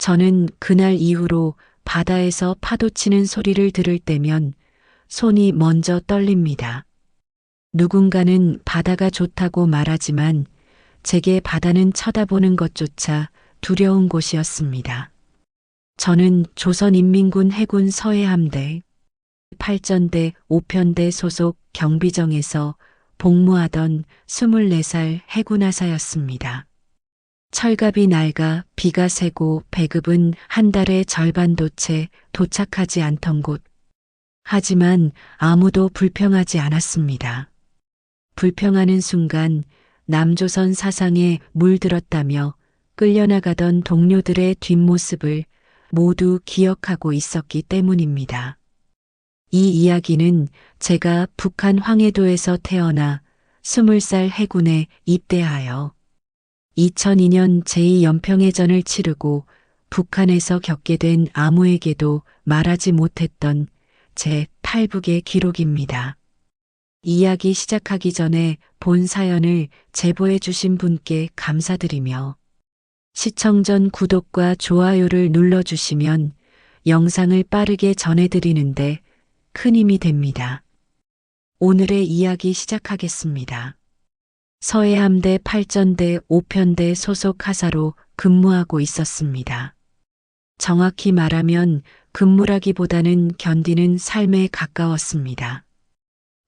저는 그날 이후로 바다에서 파도 치는 소리를 들을 때면 손이 먼저 떨립니다. 누군가는 바다가 좋다고 말하지만 제게 바다는 쳐다보는 것조차 두려운 곳이었습니다. 저는 조선인민군 해군 서해함대 8전대 5편대 소속 경비정에서 복무하던 24살 해군하사였습니다. 철갑이 낡아 비가 새고 배급은 한 달의 절반도 채 도착하지 않던 곳. 하지만 아무도 불평하지 않았습니다. 불평하는 순간 남조선 사상에 물들었다며 끌려나가던 동료들의 뒷모습을 모두 기억하고 있었기 때문입니다. 이 이야기는 제가 북한 황해도에서 태어나 20살 해군에 입대하여 2002년 제2연평해전을 치르고 북한에서 겪게 된 아무에게도 말하지 못했던 제 탈북의 기록입니다. 이야기 시작하기 전에 본 사연을 제보해 주신 분께 감사드리며 시청 전 구독과 좋아요를 눌러주시면 영상을 빠르게 전해드리는데 큰 힘이 됩니다. 오늘의 이야기 시작하겠습니다. 서해함대 8전대 5편대 소속 하사로 근무하고 있었습니다. 정확히 말하면 근무라기보다는 견디는 삶에 가까웠습니다.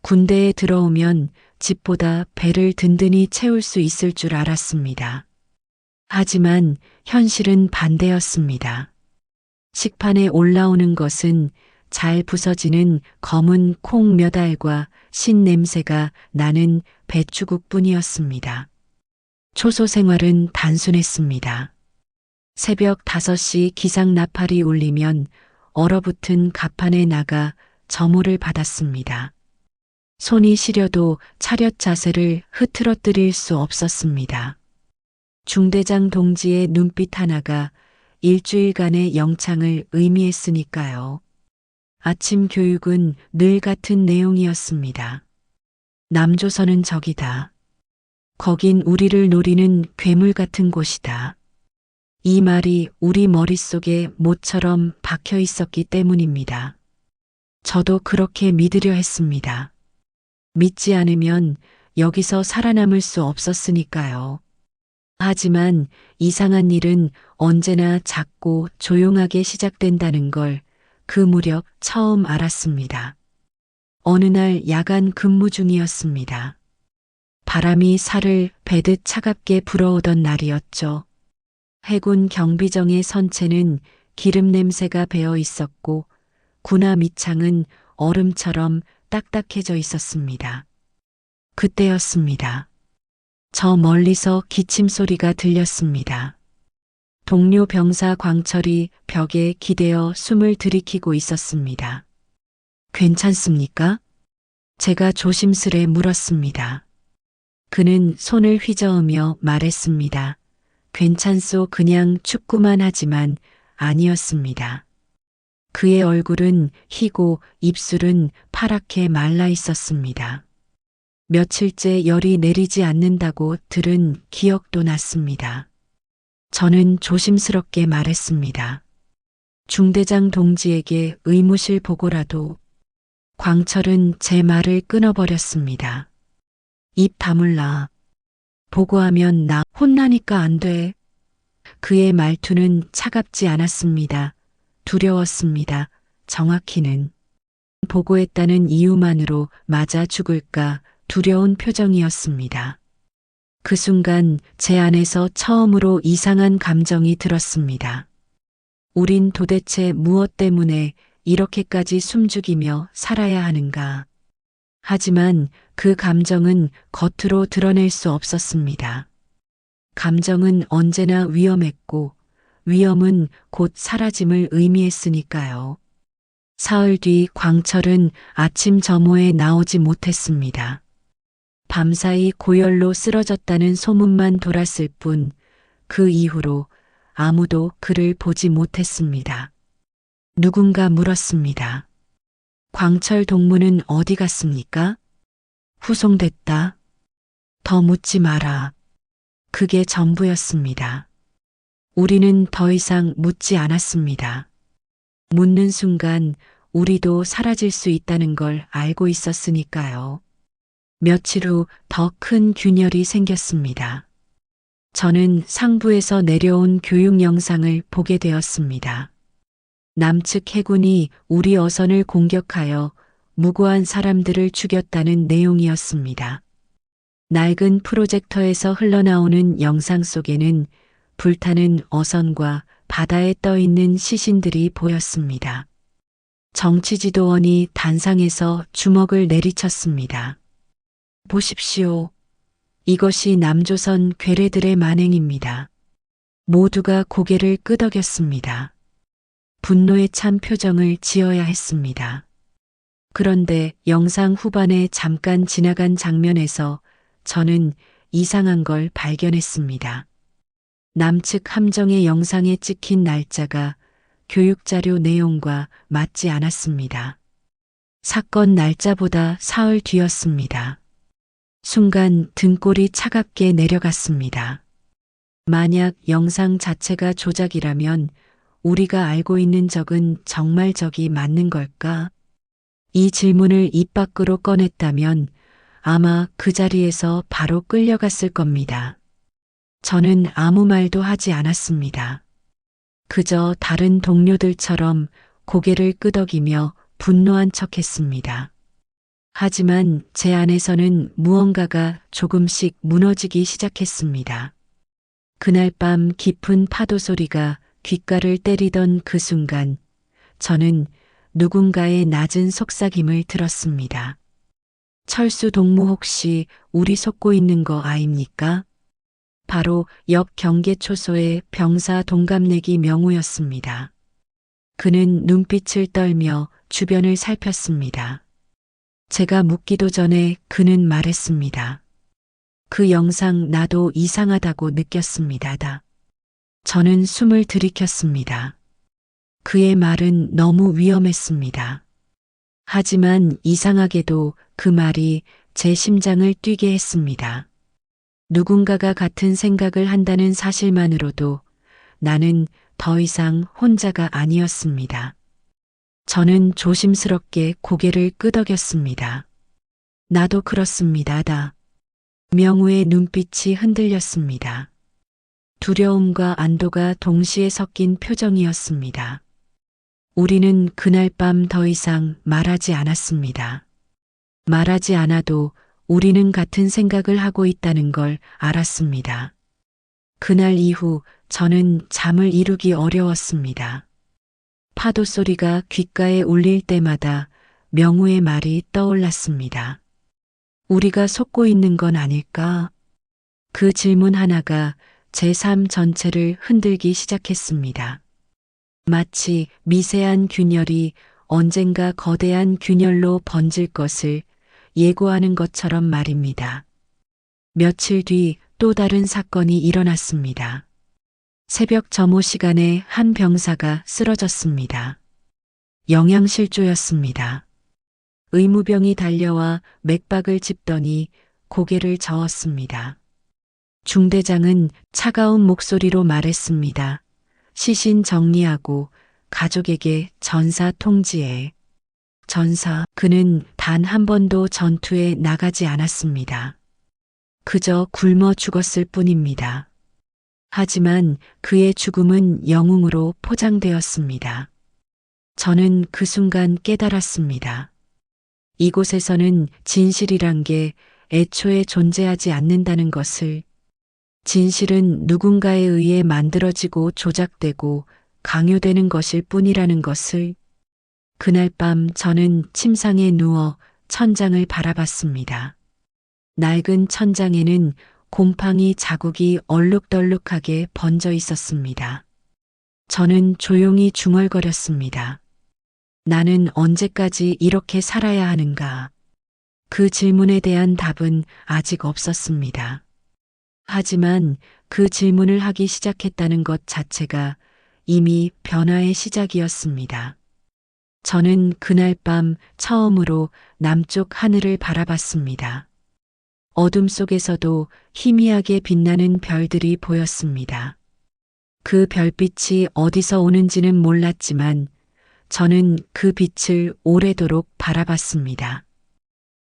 군대에 들어오면 집보다 배를 든든히 채울 수 있을 줄 알았습니다. 하지만 현실은 반대였습니다. 식판에 올라오는 것은 잘 부서지는 검은 콩 몇 알과 신 냄새가 나는 배추국뿐이었습니다. 초소 생활은 단순했습니다. 새벽 5시 기상 나팔이 울리면 얼어붙은 갑판에 나가 점호를 받았습니다. 손이 시려도 차렷 자세를 흐트러뜨릴 수 없었습니다. 중대장 동지의 눈빛 하나가 일주일간의 영창을 의미했으니까요. 아침 교육은 늘 같은 내용이었습니다. 남조선은 적이다. 거긴 우리를 노리는 괴물 같은 곳이다. 이 말이 우리 머릿속에 못처럼 박혀 있었기 때문입니다. 저도 그렇게 믿으려 했습니다. 믿지 않으면 여기서 살아남을 수 없었으니까요. 하지만 이상한 일은 언제나 작고 조용하게 시작된다는 걸 그 무렵 처음 알았습니다. 어느 날 야간 근무 중이었습니다. 바람이 살을 베듯 차갑게 불어오던 날이었죠. 해군 경비정의 선체는 기름 냄새가 배어 있었고 군화 밑창은 얼음처럼 딱딱해져 있었습니다. 그때였습니다. 저 멀리서 기침 소리가 들렸습니다. 동료 병사 광철이 벽에 기대어 숨을 들이키고 있었습니다. 괜찮습니까? 제가 조심스레 물었습니다. 그는 손을 휘저으며 말했습니다. 괜찮소. 그냥 춥구만. 하지만 아니었습니다. 그의 얼굴은 희고 입술은 파랗게 말라 있었습니다. 며칠째 열이 내리지 않는다고 들은 기억도 났습니다. 저는 조심스럽게 말했습니다. 중대장 동지에게 의무실 보고라도. 광철은 제 말을 끊어버렸습니다. 입 다물라. 보고하면 나 혼나니까 안 돼. 그의 말투는 차갑지 않았습니다. 두려웠습니다. 정확히는 보고했다는 이유만으로 맞아 죽을까 두려운 표정이었습니다. 그 순간 제 안에서 처음으로 이상한 감정이 들었습니다. 우린 도대체 무엇 때문에 이렇게까지 숨죽이며 살아야 하는가. 하지만 그 감정은 겉으로 드러낼 수 없었습니다. 감정은 언제나 위험했고 위험은 곧 사라짐을 의미했으니까요. 사흘 뒤 광철은 아침 점호에 나오지 못했습니다. 밤사이 고열로 쓰러졌다는 소문만 돌았을 뿐 그 이후로 아무도 그를 보지 못했습니다. 누군가 물었습니다. 광철 동무는 어디 갔습니까? 후송됐다. 더 묻지 마라. 그게 전부였습니다. 우리는 더 이상 묻지 않았습니다. 묻는 순간 우리도 사라질 수 있다는 걸 알고 있었으니까요. 며칠 후 더 큰 균열이 생겼습니다. 저는 상부에서 내려온 교육 영상을 보게 되었습니다. 남측 해군이 우리 어선을 공격하여 무고한 사람들을 죽였다는 내용이었습니다. 낡은 프로젝터에서 흘러나오는 영상 속에는 불타는 어선과 바다에 떠 있는 시신들이 보였습니다. 정치지도원이 단상에서 주먹을 내리쳤습니다. 보십시오. 이것이 남조선 괴뢰들의 만행입니다. 모두가 고개를 끄덕였습니다. 분노에 찬 표정을 지어야 했습니다. 그런데 영상 후반에 잠깐 지나간 장면에서 저는 이상한 걸 발견했습니다. 남측 함정의 영상에 찍힌 날짜가 교육자료 내용과 맞지 않았습니다. 사건 날짜보다 사흘 뒤였습니다. 순간 등골이 차갑게 내려갔습니다. 만약 영상 자체가 조작이라면 우리가 알고 있는 적은 정말 적이 맞는 걸까? 이 질문을 입 밖으로 꺼냈다면 아마 그 자리에서 바로 끌려갔을 겁니다. 저는 아무 말도 하지 않았습니다. 그저 다른 동료들처럼 고개를 끄덕이며 분노한 척했습니다. 하지만 제 안에서는 무언가가 조금씩 무너지기 시작했습니다. 그날 밤 깊은 파도 소리가 귓가를 때리던 그 순간 저는 누군가의 낮은 속삭임을 들었습니다. 철수 동무 혹시 우리 속고 있는 거 아입니까? 바로 옆 경계초소의 병사 동갑내기 명우였습니다. 그는 눈빛을 떨며 주변을 살폈습니다. 제가 묻기도 전에 그는 말했습니다. 그 영상 나도 이상하다고 느꼈습니다. 저는 숨을 들이켰습니다. 그의 말은 너무 위험했습니다. 하지만 이상하게도 그 말이 제 심장을 뛰게 했습니다. 누군가가 같은 생각을 한다는 사실만으로도 나는 더 이상 혼자가 아니었습니다. 저는 조심스럽게 고개를 끄덕였습니다. 나도 그렇습니다. 명우의 눈빛이 흔들렸습니다. 두려움과 안도가 동시에 섞인 표정이었습니다. 우리는 그날 밤 더 이상 말하지 않았습니다. 말하지 않아도 우리는 같은 생각을 하고 있다는 걸 알았습니다. 그날 이후 저는 잠을 이루기 어려웠습니다. 파도 소리가 귓가에 울릴 때마다 명우의 말이 떠올랐습니다. 우리가 속고 있는 건 아닐까? 그 질문 하나가 제 삶 전체를 흔들기 시작했습니다. 마치 미세한 균열이 언젠가 거대한 균열로 번질 것을 예고하는 것처럼 말입니다. 며칠 뒤 또 다른 사건이 일어났습니다. 새벽 점호 시간에 한 병사가 쓰러졌습니다. 영양실조였습니다. 의무병이 달려와 맥박을 짚더니 고개를 저었습니다. 중대장은 차가운 목소리로 말했습니다. 시신 정리하고 가족에게 전사 통지해. 전사, 그는 단 한 번도 전투에 나가지 않았습니다. 그저 굶어 죽었을 뿐입니다. 하지만 그의 죽음은 영웅으로 포장되었습니다. 저는 그 순간 깨달았습니다. 이곳에서는 진실이란 게 애초에 존재하지 않는다는 것을, 진실은 누군가에 의해 만들어지고 조작되고 강요되는 것일 뿐이라는 것을. 그날 밤 저는 침상에 누워 천장을 바라봤습니다. 낡은 천장에는 곰팡이 자국이 얼룩덜룩하게 번져 있었습니다. 저는 조용히 중얼거렸습니다. 나는 언제까지 이렇게 살아야 하는가? 그 질문에 대한 답은 아직 없었습니다. 하지만 그 질문을 하기 시작했다는 것 자체가 이미 변화의 시작이었습니다. 저는 그날 밤 처음으로 남쪽 하늘을 바라봤습니다. 어둠 속에서도 희미하게 빛나는 별들이 보였습니다. 그 별빛이 어디서 오는지는 몰랐지만 저는 그 빛을 오래도록 바라봤습니다.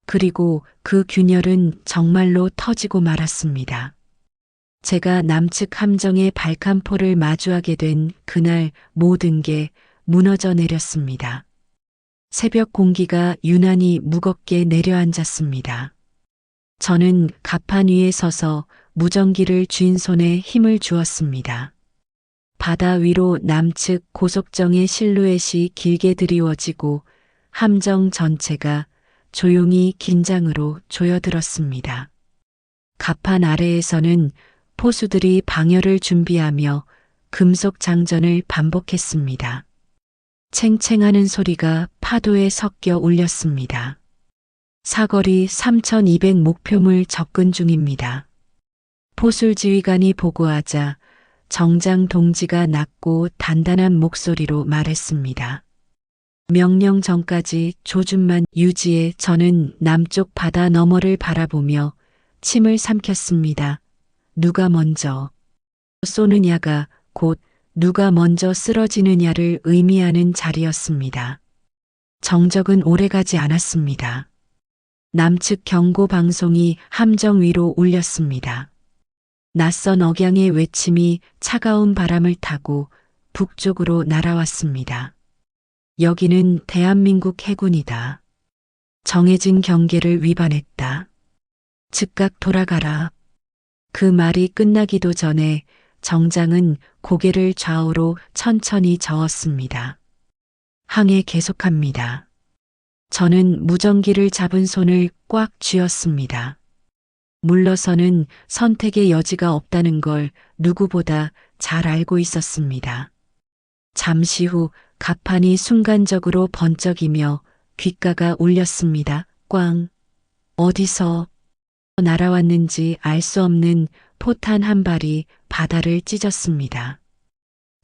그리고 그 균열은 정말로 터지고 말았습니다. 제가 남측 함정의 발칸포를 마주하게 된 그날 모든 게 무너져 내렸습니다. 새벽 공기가 유난히 무겁게 내려앉았습니다. 저는 갑판 위에 서서 무전기를 쥔 손에 힘을 주었습니다. 바다 위로 남측 고속정의 실루엣이 길게 드리워지고 함정 전체가 조용히 긴장으로 조여들었습니다. 갑판 아래에서는 포수들이 방열을 준비하며 금속 장전을 반복했습니다. 챙챙하는 소리가 파도에 섞여 울렸습니다. 사거리 3200 목표물 접근 중입니다. 포술 지휘관이 보고하자 정장 동지가 낮고 단단한 목소리로 말했습니다. 명령 전까지 조준만 유지해. 저는 남쪽 바다 너머를 바라보며 침을 삼켰습니다. 누가 먼저 쏘느냐가 곧 누가 먼저 쓰러지느냐를 의미하는 자리였습니다. 정적은 오래가지 않았습니다. 남측 경고 방송이 함정 위로 울렸습니다. 낯선 억양의 외침이 차가운 바람을 타고 북쪽으로 날아왔습니다. 여기는 대한민국 해군이다. 정해진 경계를 위반했다. 즉각 돌아가라. 그 말이 끝나기도 전에 정장은 고개를 좌우로 천천히 저었습니다. 항해 계속합니다. 저는 무전기를 잡은 손을 꽉 쥐었습니다. 물러서는 선택의 여지가 없다는 걸 누구보다 잘 알고 있었습니다. 잠시 후 갑판이 순간적으로 번쩍이며 귓가가 울렸습니다. 꽝. 어디서 날아왔는지 알 수 없는 포탄 한 발이 바다를 찢었습니다.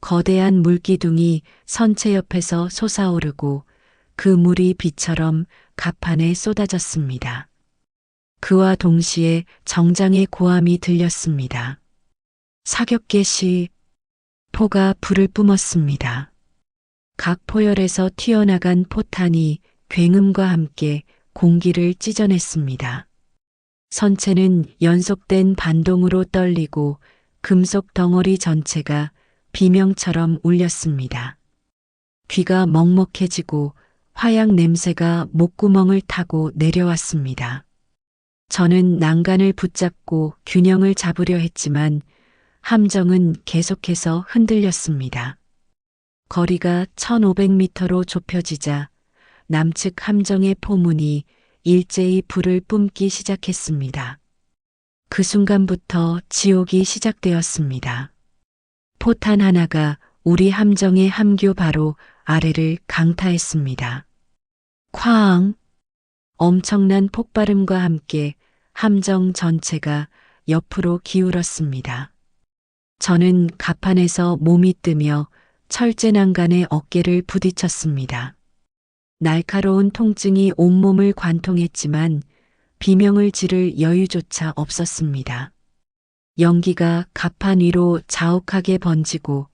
거대한 물기둥이 선체 옆에서 솟아오르고 그 물이 비처럼 갑판에 쏟아졌습니다. 그와 동시에 정장의 고함이 들렸습니다. 사격 개시. 포가 불을 뿜었습니다. 각 포열에서 튀어나간 포탄이 굉음과 함께 공기를 찢어냈습니다. 선체는 연속된 반동으로 떨리고 금속 덩어리 전체가 비명처럼 울렸습니다. 귀가 먹먹해지고 화약 냄새가 목구멍을 타고 내려왔습니다. 저는 난간을 붙잡고 균형을 잡으려 했지만 함정은 계속해서 흔들렸습니다. 거리가 1500m로 좁혀지자 남측 함정의 포문이 일제히 불을 뿜기 시작했습니다. 그 순간부터 지옥이 시작되었습니다. 포탄 하나가 우리 함정의 함교 바로 아래를 강타했습니다. 쾅! 엄청난 폭발음과 함께 함정 전체가 옆으로 기울었습니다. 저는 갑판에서 몸이 뜨며 철제 난간에 어깨를 부딪혔습니다. 날카로운 통증이 온몸을 관통했지만 비명을 지를 여유조차 없었습니다. 연기가 갑판 위로 자욱하게 번지고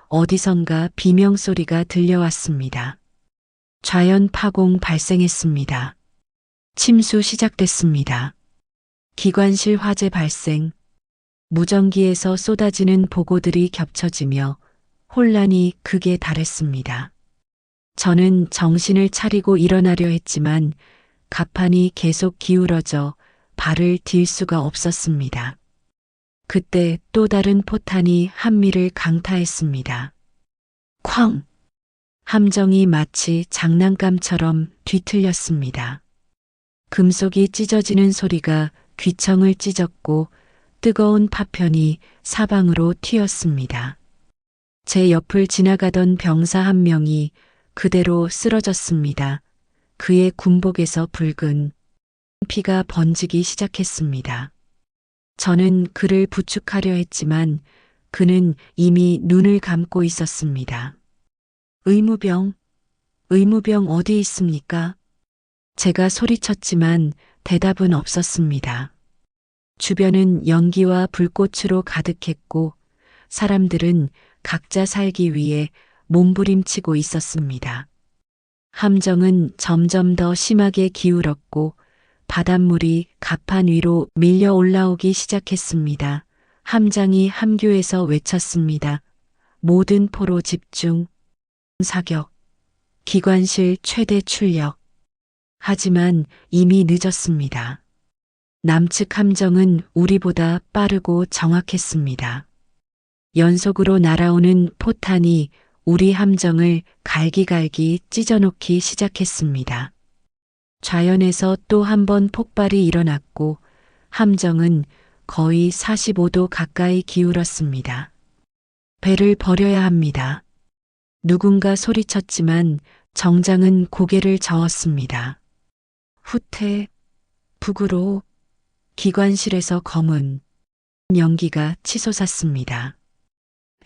어디선가 비명 소리가 들려왔습니다. 좌연 파공 발생했습니다. 침수 시작됐습니다. 기관실 화재 발생. 무전기에서 쏟아지는 보고들이 겹쳐지며 혼란이 극에 달했습니다. 저는 정신을 차리고 일어나려 했지만 갑판이 계속 기울어져 발을 딜 수가 없었습니다. 그때 또 다른 포탄이 한미를 강타했습니다. 쾅! 함정이 마치 장난감처럼 뒤틀렸습니다. 금속이 찢어지는 소리가 귀청을 찢었고 뜨거운 파편이 사방으로 튀었습니다. 제 옆을 지나가던 병사 한 명이 그대로 쓰러졌습니다. 그의 군복에서 붉은 피가 번지기 시작했습니다. 저는 그를 부축하려 했지만 그는 이미 눈을 감고 있었습니다. 의무병 어디 있습니까? 제가 소리쳤지만 대답은 없었습니다. 주변은 연기와 불꽃으로 가득했고 사람들은 각자 살기 위해 몸부림치고 있었습니다. 함정은 점점 더 심하게 기울었고 바닷물이 갑판 위로 밀려 올라오기 시작했습니다. 함장이 함교에서 외쳤습니다. 모든 포로 집중, 사격, 기관실 최대 출력. 하지만 이미 늦었습니다. 남측 함정은 우리보다 빠르고 정확했습니다. 연속으로 날아오는 포탄이 우리 함정을 갈기갈기 찢어놓기 시작했습니다. 좌연에서 또 한 번 폭발이 일어났고 함정은 거의 45도 가까이 기울었습니다. 배를 버려야 합니다. 누군가 소리쳤지만 정장은 고개를 저었습니다. 후퇴, 북으로, 기관실에서 검은 연기가 치솟았습니다.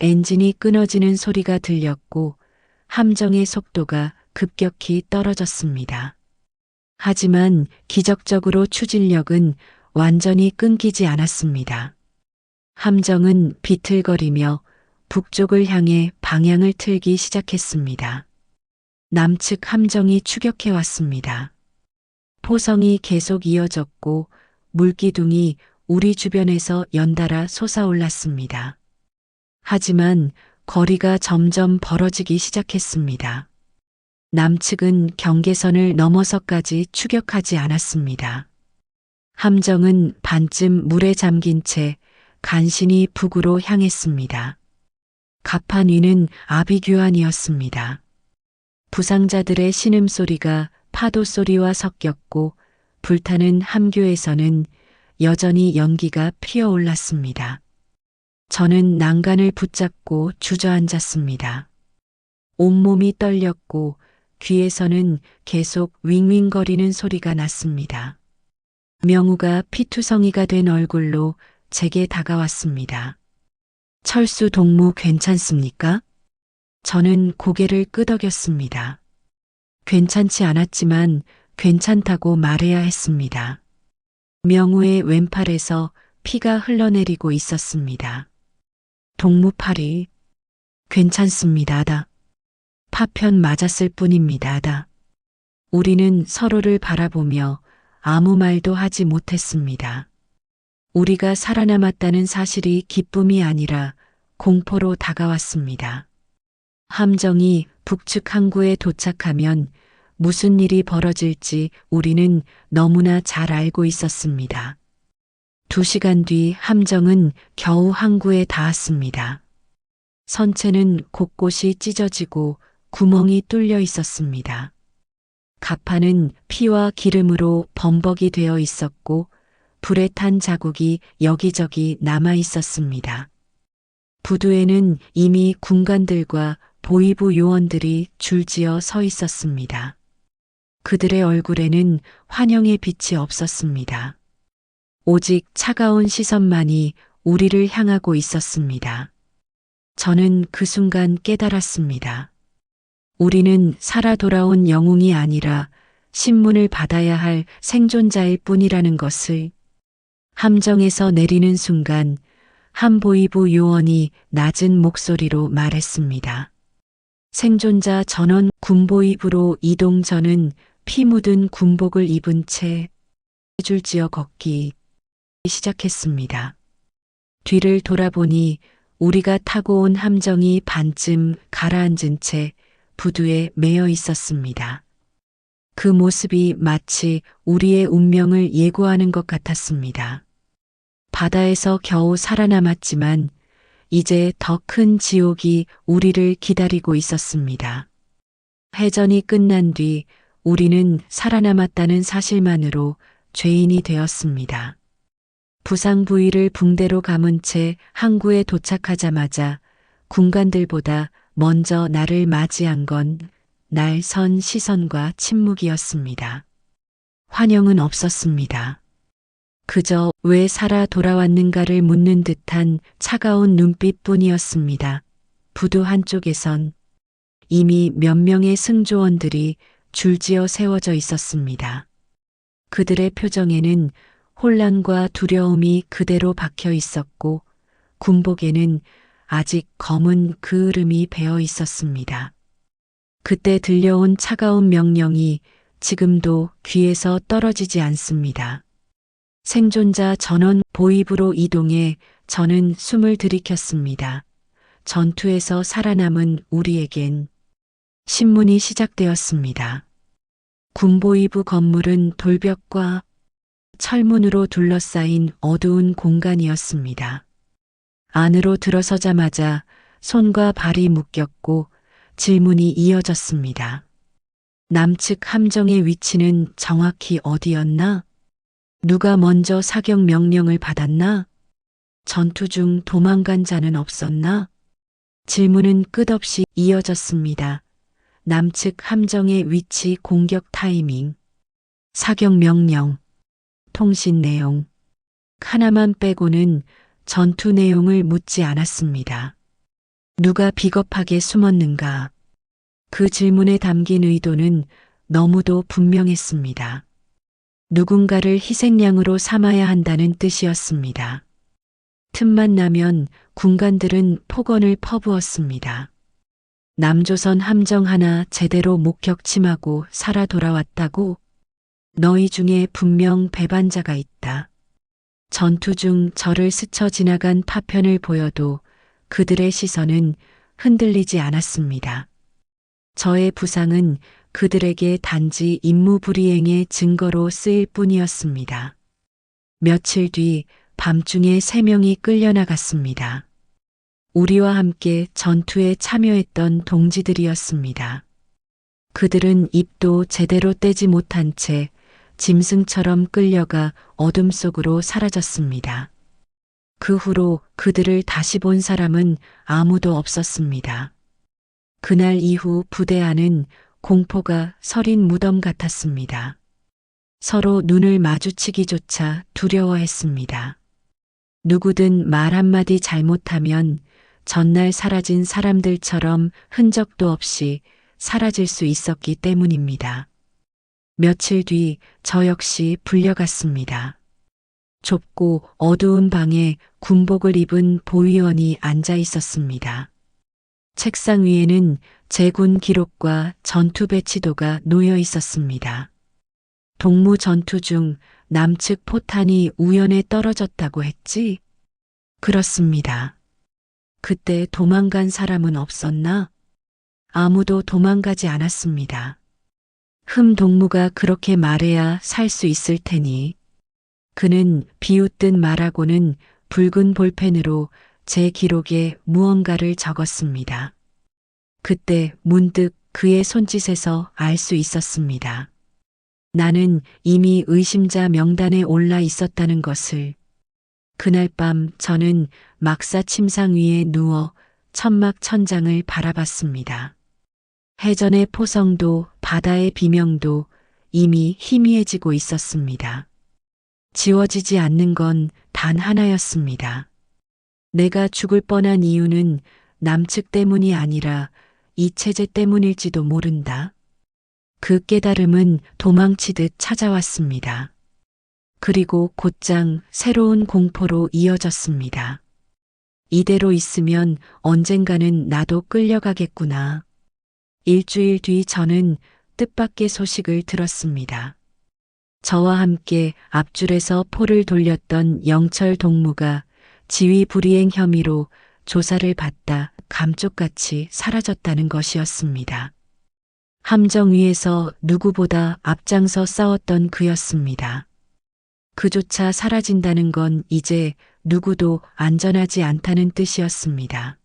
엔진이 끊어지는 소리가 들렸고 함정의 속도가 급격히 떨어졌습니다. 하지만 기적적으로 추진력은 완전히 끊기지 않았습니다. 함정은 비틀거리며 북쪽을 향해 방향을 틀기 시작했습니다. 남측 함정이 추격해 왔습니다. 포성이 계속 이어졌고 물기둥이 우리 주변에서 연달아 솟아올랐습니다. 하지만 거리가 점점 벌어지기 시작했습니다. 남측은 경계선을 넘어서까지 추격하지 않았습니다. 함정은 반쯤 물에 잠긴 채 간신히 북으로 향했습니다. 갑판 위는 아비규환이었습니다. 부상자들의 신음소리가 파도 소리와 섞였고 불타는 함교에서는 여전히 연기가 피어올랐습니다. 저는 난간을 붙잡고 주저앉았습니다. 온몸이 떨렸고 귀에서는 계속 윙윙거리는 소리가 났습니다. 명우가 피투성이가 된 얼굴로 제게 다가왔습니다. 철수 동무 괜찮습니까? 저는 고개를 끄덕였습니다. 괜찮지 않았지만 괜찮다고 말해야 했습니다. 명우의 왼팔에서 피가 흘러내리고 있었습니다. 동무팔이 괜찮습니다. 파편 맞았을 뿐입니다. 우리는 서로를 바라보며 아무 말도 하지 못했습니다. 우리가 살아남았다는 사실이 기쁨이 아니라 공포로 다가왔습니다. 함정이 북측 항구에 도착하면 무슨 일이 벌어질지 우리는 너무나 잘 알고 있었습니다. 2시간 뒤 함정은 겨우 항구에 닿았습니다. 선체는 곳곳이 찢어지고 구멍이 뚫려 있었습니다. 갑판은 피와 기름으로 범벅이 되어 있었고 불에 탄 자국이 여기저기 남아 있었습니다. 부두에는 이미 군관들과 보위부 요원들이 줄지어 서 있었습니다. 그들의 얼굴에는 환영의 빛이 없었습니다. 오직 차가운 시선만이 우리를 향하고 있었습니다. 저는 그 순간 깨달았습니다. 우리는 살아 돌아온 영웅이 아니라 신문을 받아야 할 생존자일 뿐이라는 것을. 함정에서 내리는 순간 한 보위부 요원이 낮은 목소리로 말했습니다. 생존자 전원 군보위부로 이동. 저는 피 묻은 군복을 입은 채 줄지어 걷기 시작했습니다. 뒤를 돌아보니 우리가 타고 온 함정이 반쯤 가라앉은 채 부두에 매여 있었습니다. 그 모습이 마치 우리의 운명을 예고하는 것 같았습니다. 바다에서 겨우 살아남았지만 이제 더 큰 지옥이 우리를 기다리고 있었습니다. 해전이 끝난 뒤 우리는 살아남았다는 사실만으로 죄인이 되었습니다. 부상 부위를 붕대로 감은 채 항구에 도착하자마자 군관들보다 먼저 나를 맞이한 건 날 선 시선과 침묵이었습니다. 환영은 없었습니다. 그저 왜 살아 돌아왔는가를 묻는 듯한 차가운 눈빛뿐이었습니다. 부두 한쪽에선 이미 몇 명의 승조원들이 줄지어 세워져 있었습니다. 그들의 표정에는 혼란과 두려움이 그대로 박혀 있었고 군복에는 아직 검은 그을음이 배어 있었습니다. 그때 들려온 차가운 명령이 지금도 귀에서 떨어지지 않습니다. 생존자 전원 보입으로 이동해 저는 숨을 들이켰습니다. 전투에서 살아남은 우리에겐 신문이 시작되었습니다. 군보이부 건물은 돌벽과 철문으로 둘러싸인 어두운 공간이었습니다. 안으로 들어서자마자 손과 발이 묶였고 질문이 이어졌습니다. 남측 함정의 위치는 정확히 어디였나? 누가 먼저 사격 명령을 받았나? 전투 중 도망간 자는 없었나? 질문은 끝없이 이어졌습니다. 남측 함정의 위치, 공격 타이밍, 사격 명령, 통신 내용. 하나만 빼고는 전투 내용을 묻지 않았습니다. 누가 비겁하게 숨었는가? 그 질문에 담긴 의도는 너무도 분명했습니다. 누군가를 희생양으로 삼아야 한다는 뜻이었습니다. 틈만 나면 군관들은 폭언을 퍼부었습니다. 남조선 함정 하나 제대로 목격침하고 살아 돌아왔다고? 너희 중에 분명 배반자가 있다. 전투 중 저를 스쳐 지나간 파편을 보여도 그들의 시선은 흔들리지 않았습니다. 저의 부상은 그들에게 단지 임무 불이행의 증거로 쓰일 뿐이었습니다. 며칠 뒤 밤중에 3명이 끌려나갔습니다. 우리와 함께 전투에 참여했던 동지들이었습니다. 그들은 입도 제대로 떼지 못한 채 짐승처럼 끌려가 어둠 속으로 사라졌습니다. 그 후로 그들을 다시 본 사람은 아무도 없었습니다. 그날 이후 부대 안은 공포가 서린 무덤 같았습니다. 서로 눈을 마주치기조차 두려워했습니다. 누구든 말 한마디 잘못하면 전날 사라진 사람들처럼 흔적도 없이 사라질 수 있었기 때문입니다. 며칠 뒤 저 역시 불려갔습니다. 좁고 어두운 방에 군복을 입은 보위원이 앉아 있었습니다. 책상 위에는 제군 기록과 전투 배치도가 놓여 있었습니다. 동무 전투 중 남측 포탄이 우연에 떨어졌다고 했지? 그렇습니다. 그때 도망간 사람은 없었나? 아무도 도망가지 않았습니다. 동무가 그렇게 말해야 살 수 있을 테니. 그는 비웃듯 말하고는 붉은 볼펜으로 제 기록에 무언가를 적었습니다. 그때 문득 그의 손짓에서 알 수 있었습니다. 나는 이미 의심자 명단에 올라 있었다는 것을. 그날 밤 저는 막사 침상 위에 누워 천막 천장을 바라봤습니다. 해전의 포성도 바다의 비명도 이미 희미해지고 있었습니다. 지워지지 않는 건 단 하나였습니다. 내가 죽을 뻔한 이유는 남측 때문이 아니라 이 체제 때문일지도 모른다. 그 깨달음은 도망치듯 찾아왔습니다. 그리고 곧장 새로운 공포로 이어졌습니다. 이대로 있으면 언젠가는 나도 끌려가겠구나. 일주일 뒤 저는 뜻밖의 소식을 들었습니다. 저와 함께 앞줄에서 포를 돌렸던 영철 동무가 지휘 불이행 혐의로 조사를 받다 감쪽같이 사라졌다는 것이었습니다. 함정 위에서 누구보다 앞장서 싸웠던 그였습니다. 그조차 사라진다는 건 이제 누구도 안전하지 않다는 뜻이었습니다.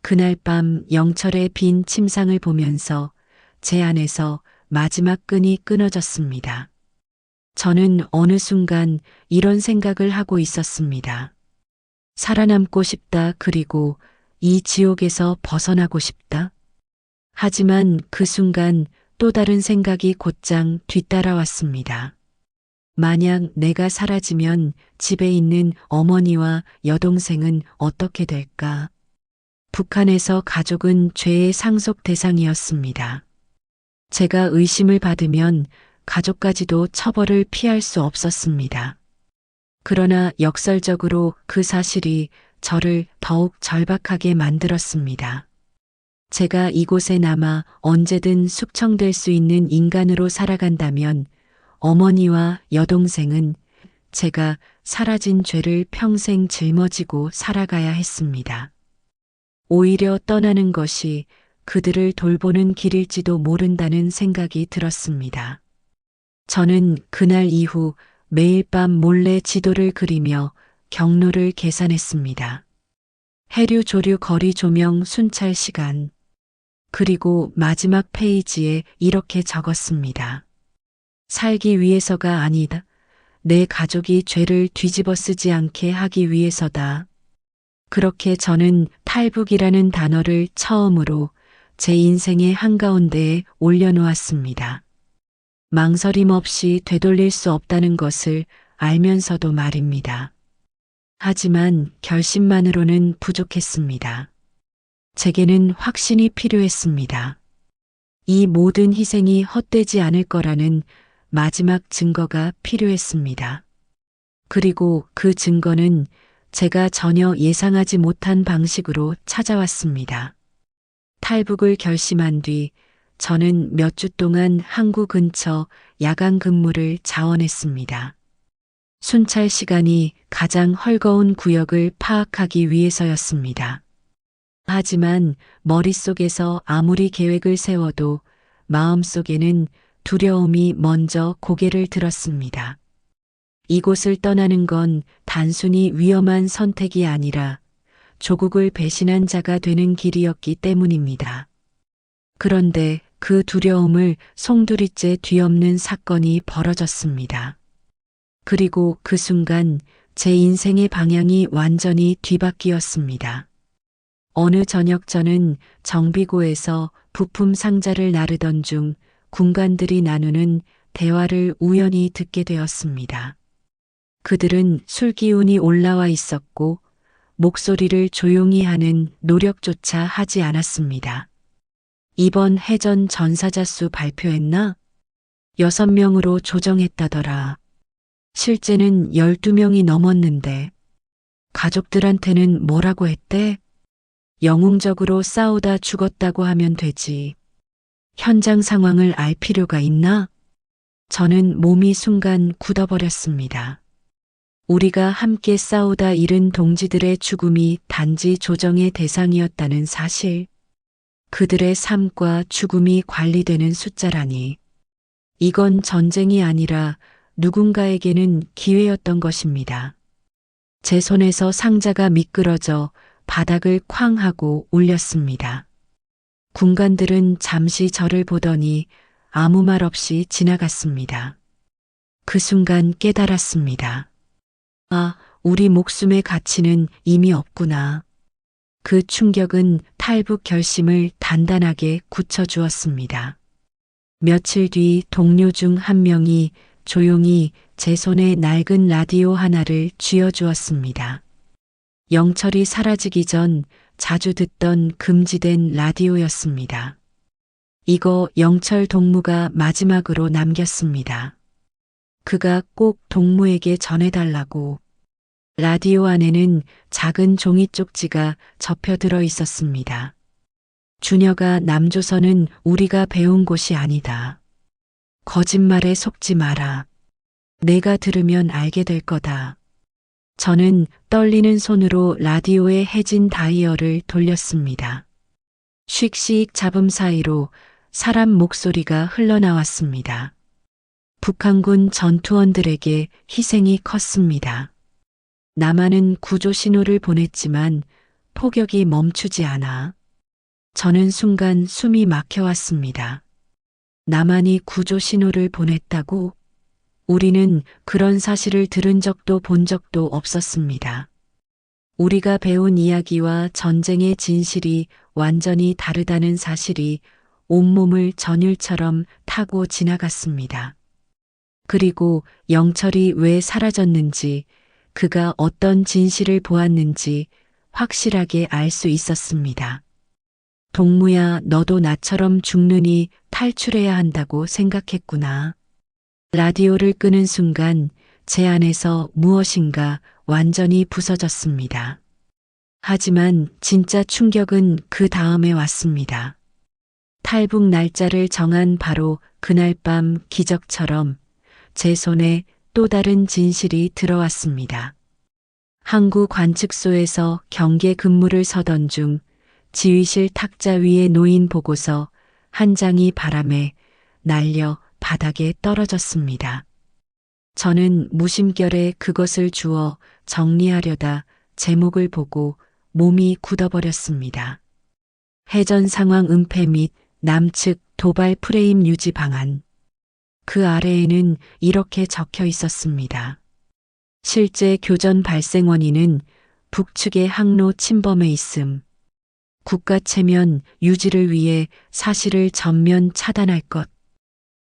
그날 밤 영철의 빈 침상을 보면서 제 안에서 마지막 끈이 끊어졌습니다. 저는 어느 순간 이런 생각을 하고 있었습니다. 살아남고 싶다, 그리고 이 지옥에서 벗어나고 싶다. 하지만 그 순간 또 다른 생각이 곧장 뒤따라왔습니다. 만약 내가 사라지면 집에 있는 어머니와 여동생은 어떻게 될까? 북한에서 가족은 죄의 상속 대상이었습니다. 제가 의심을 받으면 가족까지도 처벌을 피할 수 없었습니다. 그러나 역설적으로 그 사실이 저를 더욱 절박하게 만들었습니다. 제가 이곳에 남아 언제든 숙청될 수 있는 인간으로 살아간다면 어머니와 여동생은 제가 사라진 죄를 평생 짊어지고 살아가야 했습니다. 오히려 떠나는 것이 그들을 돌보는 길일지도 모른다는 생각이 들었습니다. 저는 그날 이후 매일 밤 몰래 지도를 그리며 경로를 계산했습니다. 해류 조류 거리 조명 순찰 시간. 그리고 마지막 페이지에 이렇게 적었습니다. 살기 위해서가 아니다. 내 가족이 죄를 뒤집어 쓰지 않게 하기 위해서다. 그렇게 저는 탈북이라는 단어를 처음으로 제 인생의 한가운데에 올려놓았습니다. 망설임 없이 되돌릴 수 없다는 것을 알면서도 말입니다. 하지만 결심만으로는 부족했습니다. 제게는 확신이 필요했습니다. 이 모든 희생이 헛되지 않을 거라는 마지막 증거가 필요했습니다. 그리고 그 증거는 제가 전혀 예상하지 못한 방식으로 찾아왔습니다. 탈북을 결심한 뒤 저는 몇 주 동안 항구 근처 야간 근무를 자원했습니다. 순찰 시간이 가장 헐거운 구역을 파악하기 위해서였습니다. 하지만 머릿속에서 아무리 계획을 세워도 마음속에는 두려움이 먼저 고개를 들었습니다. 이곳을 떠나는 건 단순히 위험한 선택이 아니라 조국을 배신한 자가 되는 길이었기 때문입니다. 그런데 그 두려움을 송두리째 뒤엎는 사건이 벌어졌습니다. 그리고 그 순간 제 인생의 방향이 완전히 뒤바뀌었습니다. 어느 저녁 저는 정비고에서 부품 상자를 나르던 중 군관들이 나누는 대화를 우연히 듣게 되었습니다. 그들은 술 기운이 올라와 있었고 목소리를 조용히 하는 노력조차 하지 않았습니다. 이번 해전 전사자 수 발표했나? 6명으로 조정했다더라. 실제는 12명이 넘었는데 가족들한테는 뭐라고 했대? 영웅적으로 싸우다 죽었다고 하면 되지. 현장 상황을 알 필요가 있나? 저는 몸이 순간 굳어버렸습니다. 우리가 함께 싸우다 잃은 동지들의 죽음이 단지 조정의 대상이었다는 사실. 그들의 삶과 죽음이 관리되는 숫자라니. 이건 전쟁이 아니라 누군가에게는 기회였던 것입니다. 제 손에서 상자가 미끄러져 바닥을 쾅 하고 울렸습니다. 군관들은 잠시 저를 보더니 아무 말 없이 지나갔습니다. 그 순간 깨달았습니다. 아, 우리 목숨의 가치는 이미 없구나. 그 충격은 탈북 결심을 단단하게 굳혀주었습니다. 며칠 뒤 동료 중 한 명이 조용히 제 손에 낡은 라디오 하나를 쥐어주었습니다. 영철이 사라지기 전 자주 듣던 금지된 라디오였습니다. 이거 영철 동무가 마지막으로 남겼습니다. 그가 꼭 동무에게 전해달라고. 라디오 안에는 작은 종이 쪽지가 접혀 들어 있었습니다. 준혁아, 남조선은 우리가 배운 곳이 아니다. 거짓말에 속지 마라. 내가 들으면 알게 될 거다. 저는 떨리는 손으로 라디오의 해진 다이얼을 돌렸습니다. 씩씩 잡음 사이로 사람 목소리가 흘러나왔습니다. 북한군 전투원들에게 희생이 컸습니다. 남한은 구조 신호를 보냈지만 포격이 멈추지 않아. 저는 순간 숨이 막혀왔습니다. 남한이 구조 신호를 보냈다고? 우리는 그런 사실을 들은 적도 본 적도 없었습니다. 우리가 배운 이야기와 전쟁의 진실이 완전히 다르다는 사실이 온몸을 전율처럼 타고 지나갔습니다. 그리고 영철이 왜 사라졌는지, 그가 어떤 진실을 보았는지 확실하게 알 수 있었습니다. 동무야, 너도 나처럼 죽느니 탈출해야 한다고 생각했구나. 라디오를 끄는 순간 제 안에서 무엇인가 완전히 부서졌습니다. 하지만 진짜 충격은 그 다음에 왔습니다. 탈북 날짜를 정한 바로 그날 밤 기적처럼 제 손에 또 다른 진실이 들어왔습니다. 항구 관측소에서 경계 근무를 서던 중 지휘실 탁자 위에 놓인 보고서 한 장이 바람에 날려 바닥에 떨어졌습니다. 저는 무심결에 그것을 주워 정리하려다 제목을 보고 몸이 굳어버렸습니다. 해전 상황 은폐 및 남측 도발 프레임 유지 방안. 그 아래에는 이렇게 적혀 있었습니다. 실제 교전 발생 원인은 북측의 항로 침범에 있음. 국가 체면 유지를 위해 사실을 전면 차단할 것.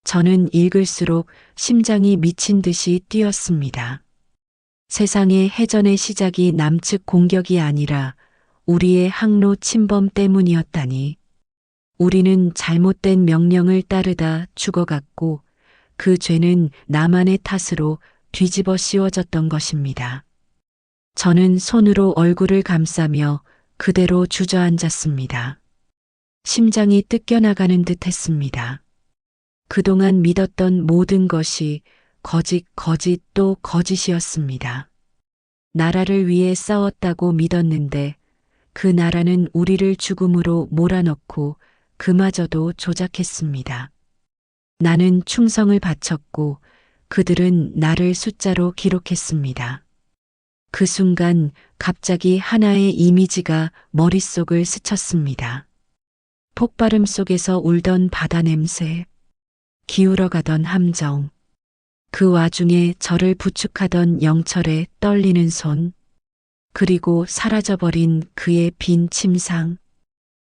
저는 읽을수록 심장이 미친 듯이 뛰었습니다. 세상의 해전의 시작이 남측 공격이 아니라 우리의 항로 침범 때문이었다니. 우리는 잘못된 명령을 따르다 죽어갔고 그 죄는 나만의 탓으로 뒤집어 씌워졌던 것입니다. 저는 손으로 얼굴을 감싸며 그대로 주저앉았습니다. 심장이 뜯겨나가는 듯 했습니다. 그동안 믿었던 모든 것이 거짓 또 거짓이었습니다. 나라를 위해 싸웠다고 믿었는데 그 나라는 우리를 죽음으로 몰아넣고 그마저도 조작했습니다. 나는 충성을 바쳤고 그들은 나를 숫자로 기록했습니다. 그 순간 갑자기 하나의 이미지가 머릿속을 스쳤습니다. 폭발음 속에서 울던 바다 냄새, 기울어가던 함정, 그 와중에 저를 부축하던 영철의 떨리는 손, 그리고 사라져버린 그의 빈 침상.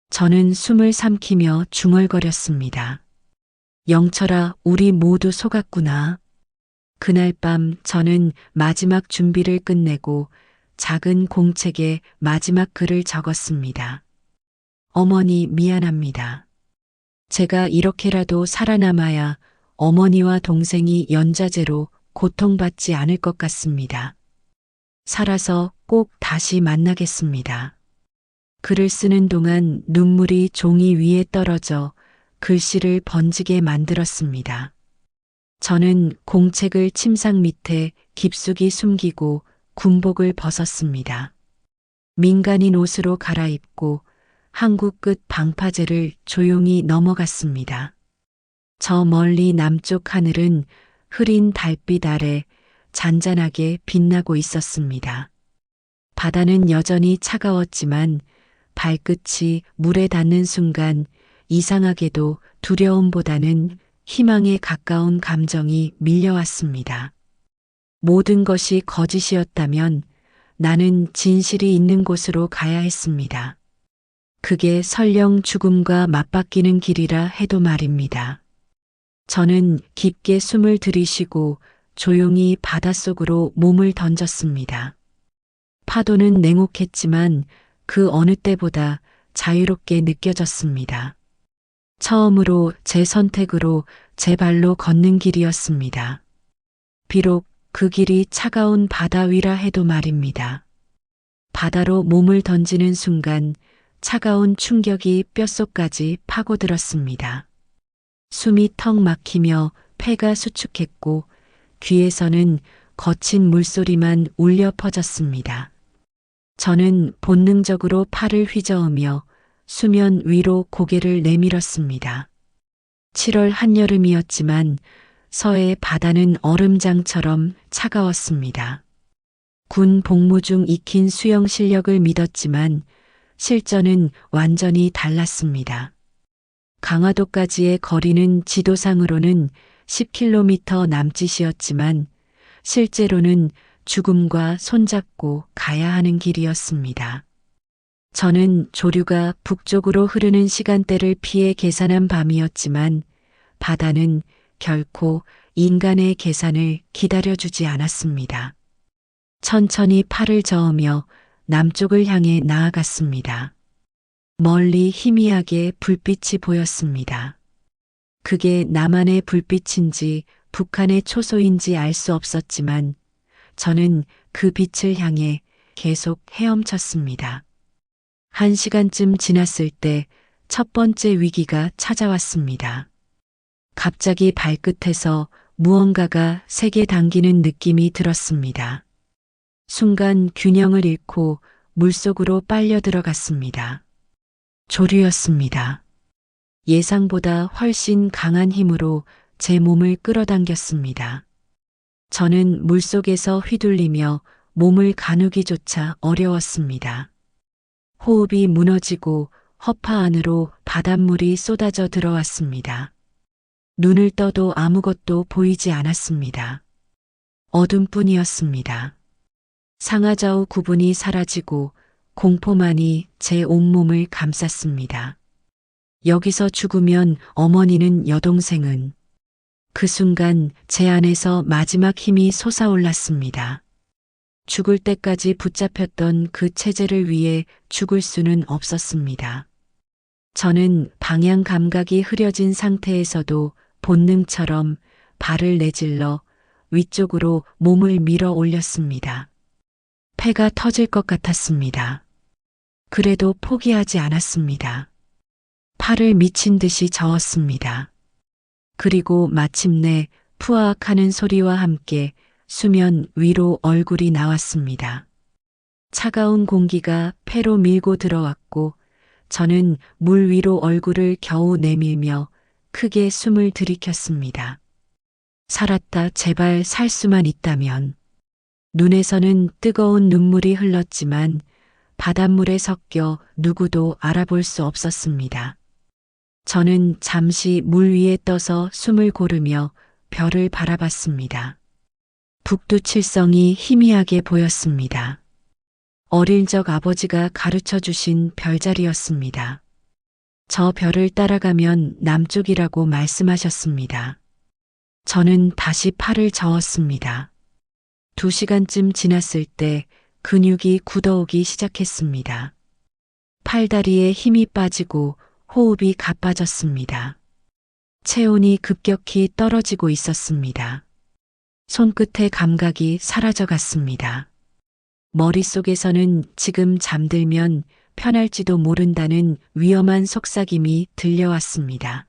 저는 숨을 삼키며 중얼거렸습니다. 영철아, 우리 모두 속았구나. 그날 밤 저는 마지막 준비를 끝내고 작은 공책에 마지막 글을 적었습니다. 어머니 미안합니다. 제가 이렇게라도 살아남아야 어머니와 동생이 연좌제로 고통받지 않을 것 같습니다. 살아서 꼭 다시 만나겠습니다. 글을 쓰는 동안 눈물이 종이 위에 떨어져 글씨를 번지게 만들었습니다. 저는 공책을 침상 밑에 깊숙이 숨기고 군복을 벗었습니다. 민간인 옷으로 갈아입고 항구 끝 방파제를 조용히 넘어갔습니다. 저 멀리 남쪽 하늘은 흐린 달빛 아래 잔잔하게 빛나고 있었습니다. 바다는 여전히 차가웠지만 발끝이 물에 닿는 순간 이상하게도 두려움보다는 희망에 가까운 감정이 밀려왔습니다. 모든 것이 거짓이었다면 나는 진실이 있는 곳으로 가야 했습니다. 그게 설령 죽음과 맞바뀌는 길이라 해도 말입니다. 저는 깊게 숨을 들이쉬고 조용히 바닷속으로 몸을 던졌습니다. 파도는 냉혹했지만 그 어느 때보다 자유롭게 느껴졌습니다. 처음으로 제 선택으로 제 발로 걷는 길이었습니다. 비록 그 길이 차가운 바다 위라 해도 말입니다. 바다로 몸을 던지는 순간 차가운 충격이 뼛속까지 파고들었습니다. 숨이 턱 막히며 폐가 수축했고 귀에서는 거친 물소리만 울려 퍼졌습니다. 저는 본능적으로 팔을 휘저으며 수면 위로 고개를 내밀었습니다. 7월 한여름이었지만 서해 바다는 얼음장처럼 차가웠습니다. 군 복무 중 익힌 수영 실력을 믿었지만 실전은 완전히 달랐습니다. 강화도까지의 거리는 지도상으로는 10km 남짓이었지만 실제로는 죽음과 손잡고 가야 하는 길이었습니다. 저는 조류가 북쪽으로 흐르는 시간대를 피해 계산한 밤이었지만 바다는 결코 인간의 계산을 기다려주지 않았습니다. 천천히 팔을 저으며 남쪽을 향해 나아갔습니다. 멀리 희미하게 불빛이 보였습니다. 그게 남한의 불빛인지 북한의 초소인지 알 수 없었지만 저는 그 빛을 향해 계속 헤엄쳤습니다. 1시간쯤 지났을 때 첫 번째 위기가 찾아왔습니다. 갑자기 발끝에서 무언가가 세게 당기는 느낌이 들었습니다. 순간 균형을 잃고 물속으로 빨려 들어갔습니다. 조류였습니다. 예상보다 훨씬 강한 힘으로 제 몸을 끌어당겼습니다. 저는 물속에서 휘둘리며 몸을 가누기조차 어려웠습니다. 호흡이 무너지고 허파 안으로 바닷물이 쏟아져 들어왔습니다. 눈을 떠도 아무것도 보이지 않았습니다. 어둠뿐이었습니다. 상하좌우 구분이 사라지고 공포만이 제 온몸을 감쌌습니다. 여기서 죽으면 어머니는 여동생은 그 순간 제 안에서 마지막 힘이 솟아올랐습니다. 죽을 때까지 붙잡혔던 그 체제를 위해 죽을 수는 없었습니다. 저는 방향 감각이 흐려진 상태에서도 본능처럼 발을 내질러 위쪽으로 몸을 밀어 올렸습니다. 폐가 터질 것 같았습니다. 그래도 포기하지 않았습니다. 팔을 미친 듯이 저었습니다. 그리고 마침내 푸악하는 소리와 함께 수면 위로 얼굴이 나왔습니다. 차가운 공기가 폐로 밀고 들어왔고 저는 물 위로 얼굴을 겨우 내밀며 크게 숨을 들이켰습니다. 살았다, 제발 살 수만 있다면. 눈에서는 뜨거운 눈물이 흘렀지만 바닷물에 섞여 누구도 알아볼 수 없었습니다. 저는 잠시 물 위에 떠서 숨을 고르며 별을 바라봤습니다. 북두칠성이 희미하게 보였습니다. 어릴 적 아버지가 가르쳐 주신 별자리였습니다. 저 별을 따라가면 남쪽이라고 말씀하셨습니다. 저는 다시 팔을 저었습니다. 2시간쯤 지났을 때 근육이 굳어오기 시작했습니다. 팔다리에 힘이 빠지고 호흡이 가빠졌습니다. 체온이 급격히 떨어지고 있었습니다. 손끝의 감각이 사라져갔습니다. 머릿속에서는 지금 잠들면 편할지도 모른다는 위험한 속삭임이 들려왔습니다.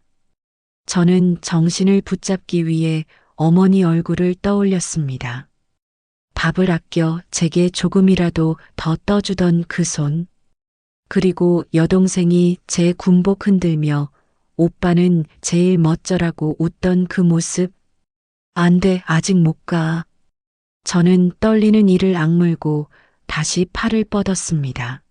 저는 정신을 붙잡기 위해 어머니 얼굴을 떠올렸습니다. 밥을 아껴 제게 조금이라도 더 떠주던 그 손, 그리고 여동생이 제 군복 흔들며 오빠는 제일 멋져라고 웃던 그 모습. 안 돼, 아직 못 가. 저는 떨리는 이를 악물고 다시 팔을 뻗었습니다.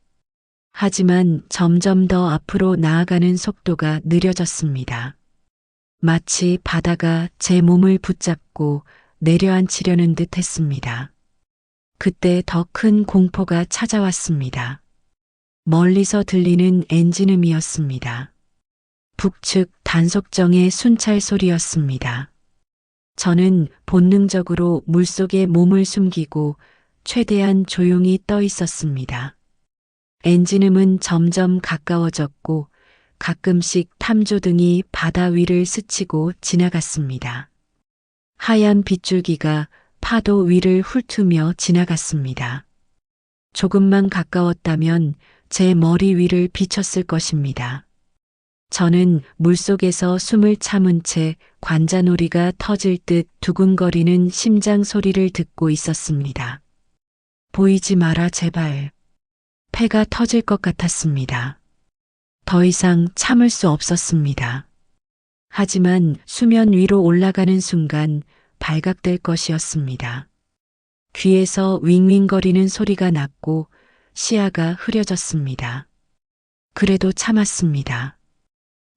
하지만 점점 더 앞으로 나아가는 속도가 느려졌습니다. 마치 바다가 제 몸을 붙잡고 내려앉히려는 듯 했습니다. 그때 더 큰 공포가 찾아왔습니다. 멀리서 들리는 엔진음이었습니다. 북측 단속정의 순찰 소리였습니다. 저는 본능적으로 물속에 몸을 숨기고 최대한 조용히 떠 있었습니다. 엔진음은 점점 가까워졌고 가끔씩 탐조등이 바다 위를 스치고 지나갔습니다. 하얀 빗줄기가 파도 위를 훑으며 지나갔습니다. 조금만 가까웠다면 제 머리 위를 비쳤을 것입니다. 저는 물속에서 숨을 참은 채 관자놀이가 터질 듯 두근거리는 심장 소리를 듣고 있었습니다. 보이지 마라, 제발. 폐가 터질 것 같았습니다. 더 이상 참을 수 없었습니다. 하지만 수면 위로 올라가는 순간 발각될 것이었습니다. 귀에서 윙윙거리는 소리가 났고 시야가 흐려졌습니다. 그래도 참았습니다.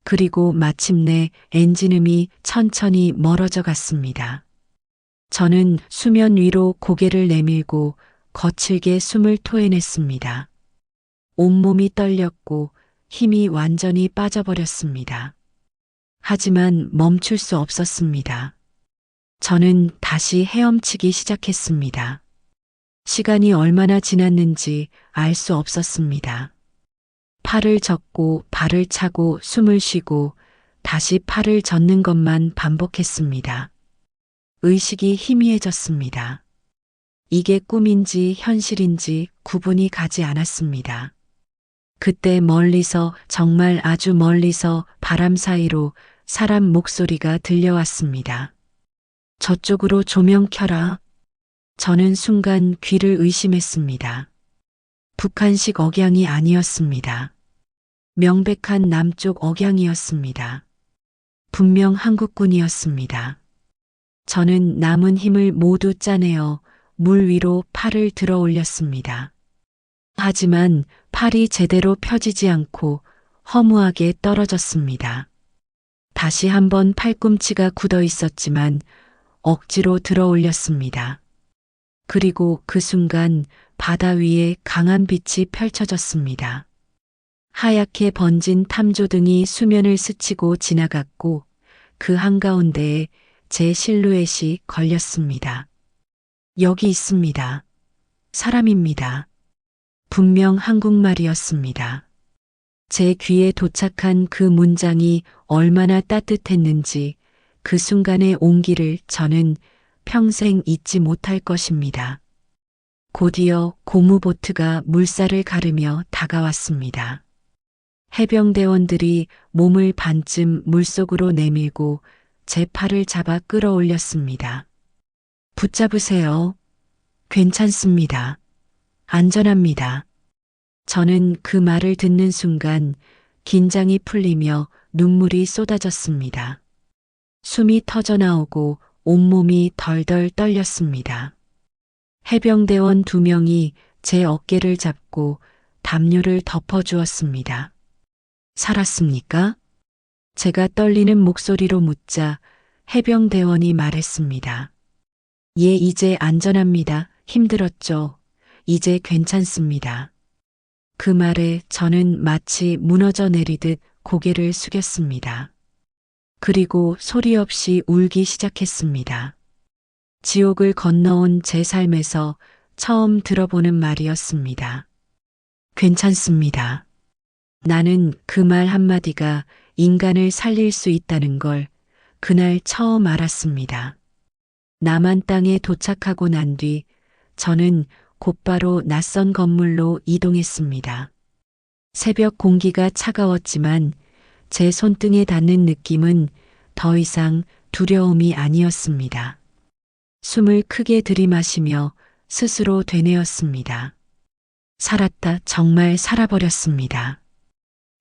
그리고 마침내 엔진음이 천천히 멀어져 갔습니다. 저는 수면 위로 고개를 내밀고 거칠게 숨을 토해냈습니다. 온몸이 떨렸고 힘이 완전히 빠져버렸습니다. 하지만 멈출 수 없었습니다. 저는 다시 헤엄치기 시작했습니다. 시간이 얼마나 지났는지 알 수 없었습니다. 팔을 젓고 발을 차고 숨을 쉬고 다시 팔을 젓는 것만 반복했습니다. 의식이 희미해졌습니다. 이게 꿈인지 현실인지 구분이 가지 않았습니다. 그때 멀리서, 정말 아주 멀리서 바람 사이로 사람 목소리가 들려왔습니다. 저쪽으로 조명 켜라. 저는 순간 귀를 의심했습니다. 북한식 억양이 아니었습니다. 명백한 남쪽 억양이었습니다. 분명 한국군이었습니다. 저는 남은 힘을 모두 짜내어 물 위로 팔을 들어 올렸습니다. 하지만 팔이 제대로 펴지지 않고 허무하게 떨어졌습니다. 다시 한번 팔꿈치가 굳어 있었지만 억지로 들어 올렸습니다. 그리고 그 순간 바다 위에 강한 빛이 펼쳐졌습니다. 하얗게 번진 탐조등이 수면을 스치고 지나갔고 그 한가운데에 제 실루엣이 걸렸습니다. 여기 있습니다. 사람입니다. 분명 한국말이었습니다. 제 귀에 도착한 그 문장이 얼마나 따뜻했는지 그 순간의 온기를 저는 평생 잊지 못할 것입니다. 곧이어 고무보트가 물살을 가르며 다가왔습니다. 해병대원들이 몸을 반쯤 물속으로 내밀고 제 팔을 잡아 끌어올렸습니다. 붙잡으세요. 괜찮습니다. 안전합니다. 저는 그 말을 듣는 순간 긴장이 풀리며 눈물이 쏟아졌습니다. 숨이 터져나오고 온몸이 덜덜 떨렸습니다. 해병대원 2명이 제 어깨를 잡고 담요를 덮어주었습니다. 살았습니까? 제가 떨리는 목소리로 묻자 해병대원이 말했습니다. 예, 이제 안전합니다. 힘들었죠. 이제 괜찮습니다. 그 말에 저는 마치 무너져 내리듯 고개를 숙였습니다. 그리고 소리 없이 울기 시작했습니다. 지옥을 건너온 제 삶에서 처음 들어보는 말이었습니다. 괜찮습니다. 나는 그 말 한마디가 인간을 살릴 수 있다는 걸 그날 처음 알았습니다. 남한 땅에 도착하고 난 뒤 저는 곧바로 낯선 건물로 이동했습니다. 새벽 공기가 차가웠지만 제 손등에 닿는 느낌은 더 이상 두려움이 아니었습니다. 숨을 크게 들이마시며 스스로 되뇌었습니다. 살았다, 정말 살아버렸습니다.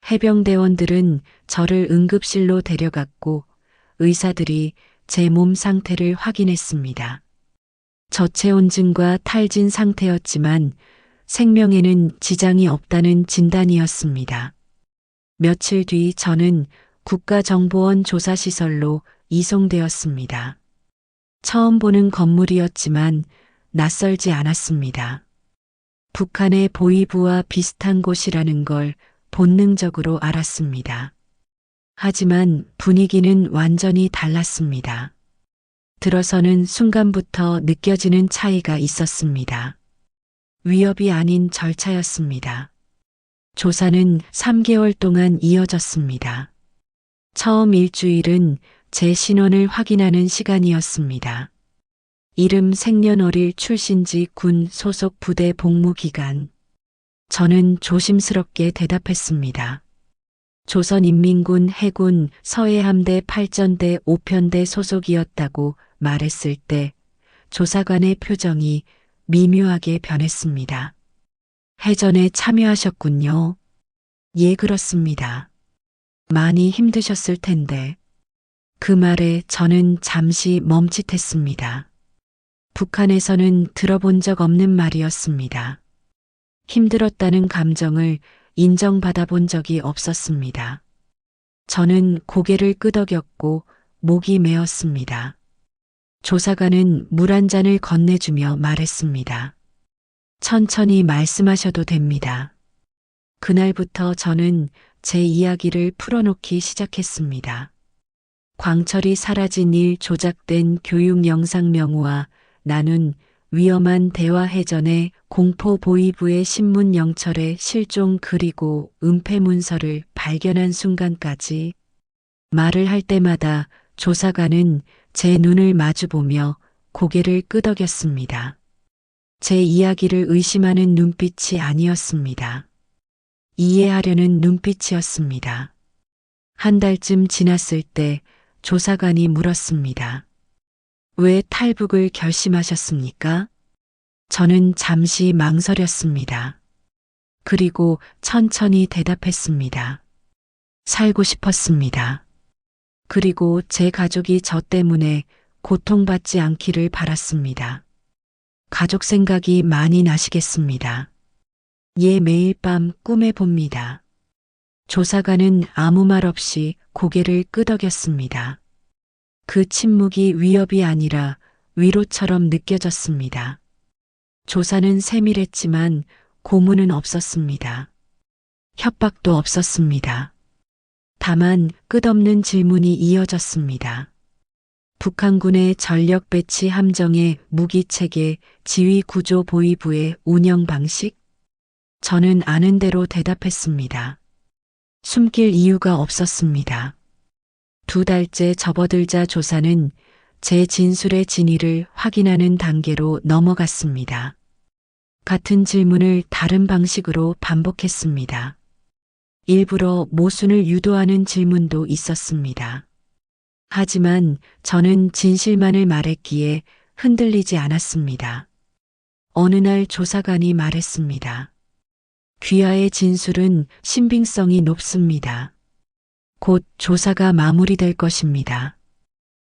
해병대원들은 저를 응급실로 데려갔고 의사들이 제 몸 상태를 확인했습니다. 저체온증과 탈진 상태였지만 생명에는 지장이 없다는 진단이었습니다. 며칠 뒤 저는 국가정보원 조사시설로 이송되었습니다. 처음 보는 건물이었지만 낯설지 않았습니다. 북한의 보위부와 비슷한 곳이라는 걸 본능적으로 알았습니다. 하지만 분위기는 완전히 달랐습니다. 들어서는 순간부터 느껴지는 차이가 있었습니다. 위협이 아닌 절차였습니다. 조사는 3개월 동안 이어졌습니다. 처음 일주일은 제 신원을 확인하는 시간이었습니다. 이름, 생년월일, 출신지, 군 소속 부대 복무 기간. 저는 조심스럽게 대답했습니다. 조선인민군 해군 서해함대 8전대 5편대 소속이었다고 말했을 때 조사관의 표정이 미묘하게 변했습니다. 해전에 참여하셨군요. 예, 그렇습니다. 많이 힘드셨을 텐데. 그 말에 저는 잠시 멈칫했습니다. 북한에서는 들어본 적 없는 말이었습니다. 힘들었다는 감정을 인정받아 본 적이 없었습니다. 저는 고개를 끄덕였고 목이 메었습니다. 조사관은 물 한 잔을 건네주며 말했습니다. 천천히 말씀하셔도 됩니다. 그날부터 저는 제 이야기를 풀어놓기 시작했습니다. 광철이 사라진 일, 조작된 교육 영상 명우와 나눈 위험한 대화 해전의 공포 보위부의 신문 영철의 실종 그리고 은폐 문서를 발견한 순간까지 말을 할 때마다 조사관은 제 눈을 마주보며 고개를 끄덕였습니다. 제 이야기를 의심하는 눈빛이 아니었습니다. 이해하려는 눈빛이었습니다. 한 달쯤 지났을 때 조사관이 물었습니다. 왜 탈북을 결심하셨습니까? 저는 잠시 망설였습니다. 그리고 천천히 대답했습니다. 살고 싶었습니다. 그리고 제 가족이 저 때문에 고통받지 않기를 바랐습니다. 가족 생각이 많이 나시겠습니다. 예, 매일 밤 꿈에 봅니다. 조사관은 아무 말 없이 고개를 끄덕였습니다. 그 침묵이 위협이 아니라 위로처럼 느껴졌습니다. 조사는 세밀했지만 고문은 없었습니다. 협박도 없었습니다. 다만 끝없는 질문이 이어졌습니다. 북한군의 전력 배치 함정의 무기 체계, 지휘 구조 보위부의 운영 방식? 저는 아는 대로 대답했습니다. 숨길 이유가 없었습니다. 2달째 접어들자 조사는 제 진술의 진위를 확인하는 단계로 넘어갔습니다. 같은 질문을 다른 방식으로 반복했습니다. 일부러 모순을 유도하는 질문도 있었습니다. 하지만 저는 진실만을 말했기에 흔들리지 않았습니다. 어느 날 조사관이 말했습니다. 귀하의 진술은 신빙성이 높습니다. 곧 조사가 마무리될 것입니다.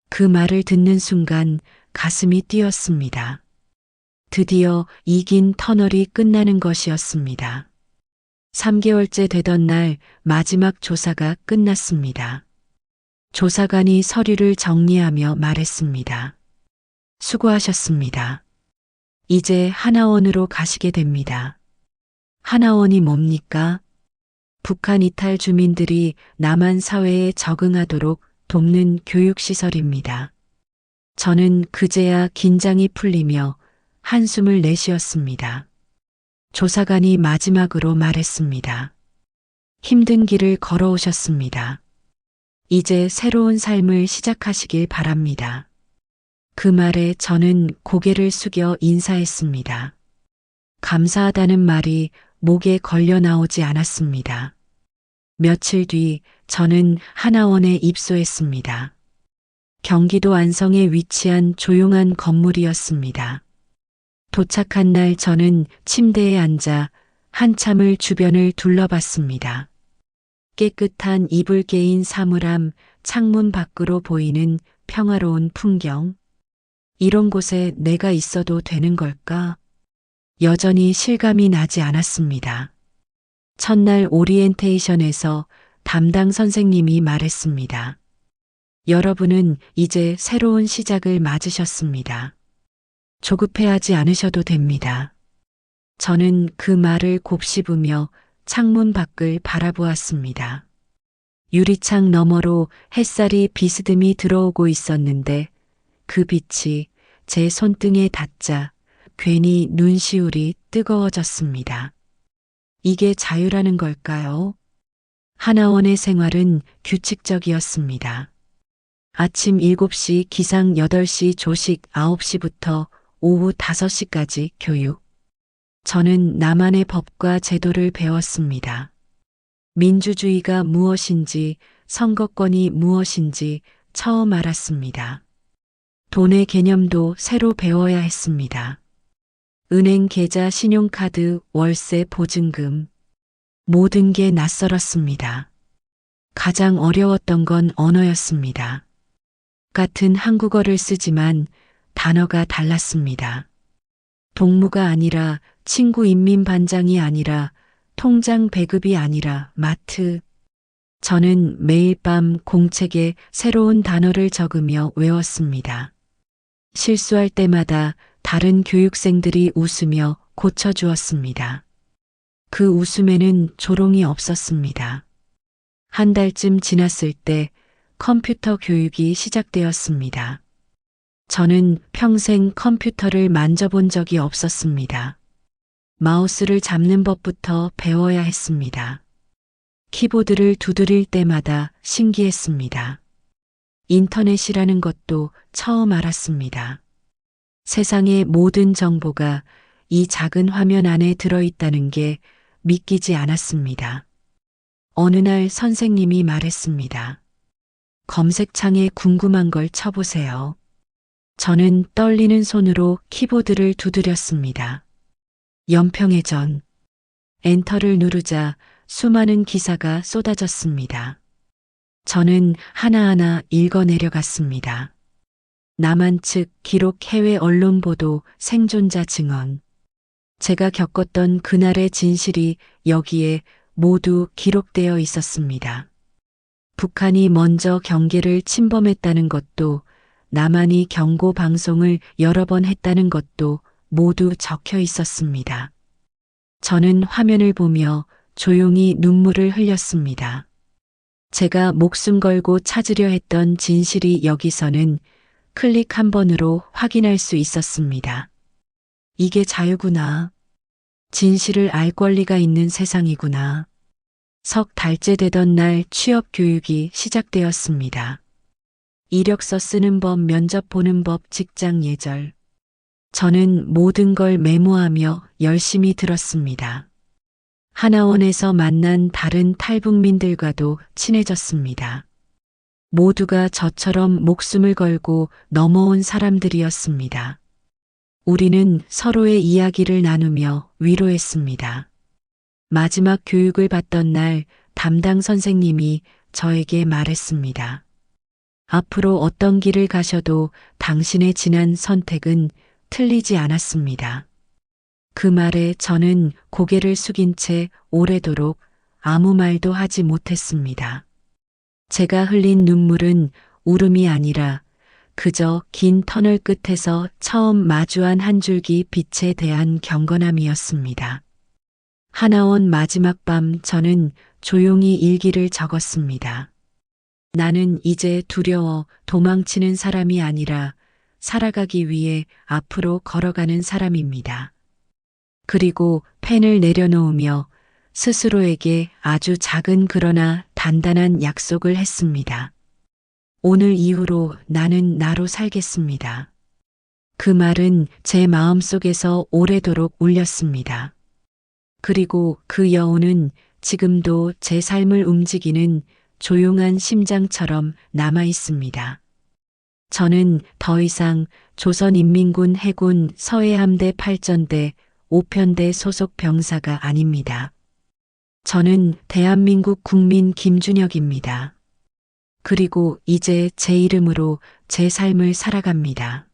그 말을 듣는 순간 가슴이 뛰었습니다. 드디어 이 긴 터널이 끝나는 것이었습니다. 3개월째 되던 날 마지막 조사가 끝났습니다. 조사관이 서류를 정리하며 말했습니다. 수고하셨습니다. 이제 하나원으로 가시게 됩니다. 하나원이 뭡니까? 북한 이탈 주민들이 남한 사회에 적응하도록 돕는 교육시설입니다. 저는 그제야 긴장이 풀리며 한숨을 내쉬었습니다. 조사관이 마지막으로 말했습니다. 힘든 길을 걸어오셨습니다. 이제 새로운 삶을 시작하시길 바랍니다. 그 말에 저는 고개를 숙여 인사했습니다. 감사하다는 말이 목에 걸려 나오지 않았습니다. 며칠 뒤 저는 하나원에 입소했습니다. 경기도 안성에 위치한 조용한 건물이었습니다. 도착한 날 저는 침대에 앉아 한참을 주변을 둘러봤습니다. 깨끗한 이불 개인 사물함, 창문 밖으로 보이는 평화로운 풍경. 이런 곳에 내가 있어도 되는 걸까? 여전히 실감이 나지 않았습니다. 첫날 오리엔테이션에서 담당 선생님이 말했습니다. 여러분은 이제 새로운 시작을 맞으셨습니다. 조급해하지 않으셔도 됩니다. 저는 그 말을 곱씹으며 창문 밖을 바라보았습니다. 유리창 너머로 햇살이 비스듬히 들어오고 있었는데 그 빛이 제 손등에 닿자 괜히 눈시울이 뜨거워졌습니다. 이게 자유라는 걸까요? 하나원의 생활은 규칙적이었습니다. 아침 7시 기상 8시 조식 9시부터 오후 5시까지 교육. 저는 나만의 법과 제도를 배웠습니다. 민주주의가 무엇인지, 선거권이 무엇인지 처음 알았습니다. 돈의 개념도 새로 배워야 했습니다. 은행 계좌, 신용카드, 월세, 보증금. 모든 게 낯설었습니다. 가장 어려웠던 건 언어였습니다. 같은 한국어를 쓰지만 단어가 달랐습니다. 동무가 아니라 친구, 인민반장이 아니라 통장 배급이 아니라 마트. 저는 매일 밤 공책에 새로운 단어를 적으며 외웠습니다. 실수할 때마다 다른 교육생들이 웃으며 고쳐주었습니다. 그 웃음에는 조롱이 없었습니다. 한 달쯤 지났을 때 컴퓨터 교육이 시작되었습니다. 저는 평생 컴퓨터를 만져본 적이 없었습니다. 마우스를 잡는 법부터 배워야 했습니다. 키보드를 두드릴 때마다 신기했습니다. 인터넷이라는 것도 처음 알았습니다. 세상의 모든 정보가 이 작은 화면 안에 들어있다는 게 믿기지 않았습니다. 어느 날 선생님이 말했습니다. 검색창에 궁금한 걸 쳐보세요. 저는 떨리는 손으로 키보드를 두드렸습니다. 연평해전. 엔터를 누르자 수많은 기사가 쏟아졌습니다. 저는 하나하나 읽어 내려갔습니다. 남한 측 기록 해외 언론 보도 생존자 증언. 제가 겪었던 그날의 진실이 여기에 모두 기록되어 있었습니다. 북한이 먼저 경계를 침범했다는 것도 남한이 경고 방송을 여러 번 했다는 것도 모두 적혀 있었습니다. 저는 화면을 보며 조용히 눈물을 흘렸습니다. 제가 목숨 걸고 찾으려 했던 진실이 여기서는 클릭 한 번으로 확인할 수 있었습니다. 이게 자유구나. 진실을 알 권리가 있는 세상이구나. 석 달째 되던 날 취업 교육이 시작되었습니다. 이력서 쓰는 법, 면접 보는 법, 직장 예절. 저는 모든 걸 메모하며 열심히 들었습니다. 하나원에서 만난 다른 탈북민들과도 친해졌습니다. 모두가 저처럼 목숨을 걸고 넘어온 사람들이었습니다. 우리는 서로의 이야기를 나누며 위로했습니다. 마지막 교육을 받던 날 담당 선생님이 저에게 말했습니다. 앞으로 어떤 길을 가셔도 당신의 지난 선택은 틀리지 않았습니다. 그 말에 저는 고개를 숙인 채 오래도록 아무 말도 하지 못했습니다. 제가 흘린 눈물은 울음이 아니라 그저 긴 터널 끝에서 처음 마주한 한 줄기 빛에 대한 경건함이었습니다. 하나원 마지막 밤 저는 조용히 일기를 적었습니다. 나는 이제 두려워 도망치는 사람이 아니라 살아가기 위해 앞으로 걸어가는 사람입니다. 그리고 펜을 내려놓으며 스스로에게 아주 작은 그러나 단단한 약속을 했습니다. 오늘 이후로 나는 나로 살겠습니다. 그 말은 제 마음속에서 오래도록 울렸습니다. 그리고 그 여운은 지금도 제 삶을 움직이는 조용한 심장처럼 남아 있습니다. 저는 더 이상 조선인민군 해군 서해함대 8전대 5편대 소속 병사가 아닙니다. 저는 대한민국 국민 김준혁입니다. 그리고 이제 제 이름으로 제 삶을 살아갑니다.